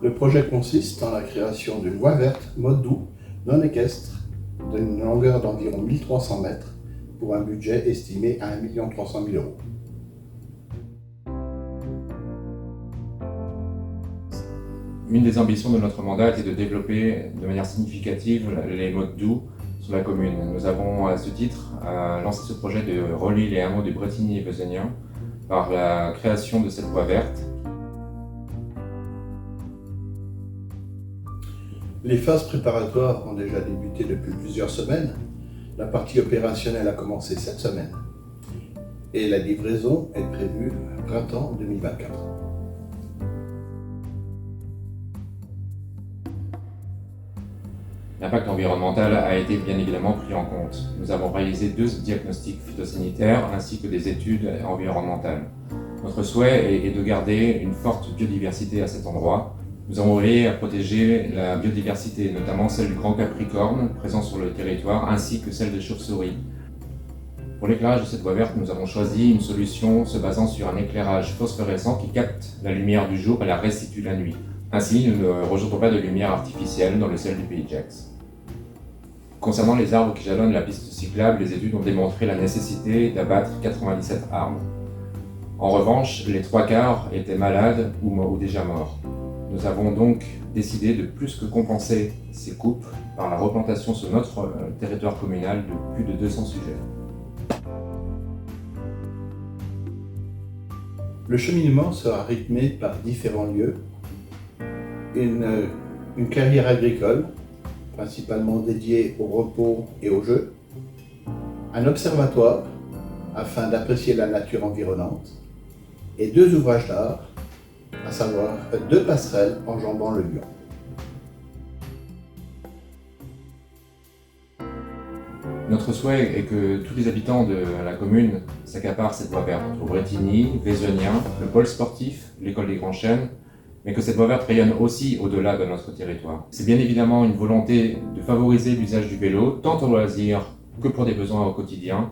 Le projet consiste en la création d'une voie verte mode doux non équestre d'une longueur d'environ 1300 mètres pour un budget estimé à 1 300 000 €. Une des ambitions de notre mandat était de développer de manière significative les modes doux sur la commune. Nous avons à ce titre lancé ce projet de relier les hameaux de Bretigny et Bezenien par la création de cette voie verte. Les phases préparatoires ont déjà débuté depuis plusieurs semaines. La partie opérationnelle a commencé cette semaine et la livraison est prévue printemps 2024. L'impact environnemental a été bien évidemment pris en compte. Nous avons réalisé 2 diagnostics phytosanitaires ainsi que des études environnementales. Notre souhait est de garder une forte biodiversité à cet endroit. Nous avons veillé à protéger la biodiversité, notamment celle du grand capricorne présent sur le territoire, ainsi que celle des chauves-souris. Pour l'éclairage de cette voie verte, nous avons choisi une solution se basant sur un éclairage phosphorescent qui capte la lumière du jour et la restitue la nuit. Ainsi, nous ne rejetons pas de lumière artificielle dans le ciel du Pays de Gex. Concernant les arbres qui jalonnent la piste cyclable, les études ont démontré la nécessité d'abattre 97 arbres. En revanche, les 3/4 étaient malades ou déjà morts. Nous avons donc décidé de plus que compenser ces coupes par la replantation sur notre territoire communal de plus de 200 sujets. Le cheminement sera rythmé par différents lieux. Une carrière agricole, principalement dédiée au repos et au jeu. Un observatoire, afin d'apprécier la nature environnante. Et 2 ouvrages d'art, à savoir 2 passerelles enjambant le Lyon. Notre souhait est que tous les habitants de la commune s'accaparent cette voie verte entre Bretigny, Vézenien, le pôle sportif, l'école des Grands Chênes, mais que cette voie verte rayonne aussi au-delà de notre territoire. C'est bien évidemment une volonté de favoriser l'usage du vélo, tant au loisir que pour des besoins au quotidien,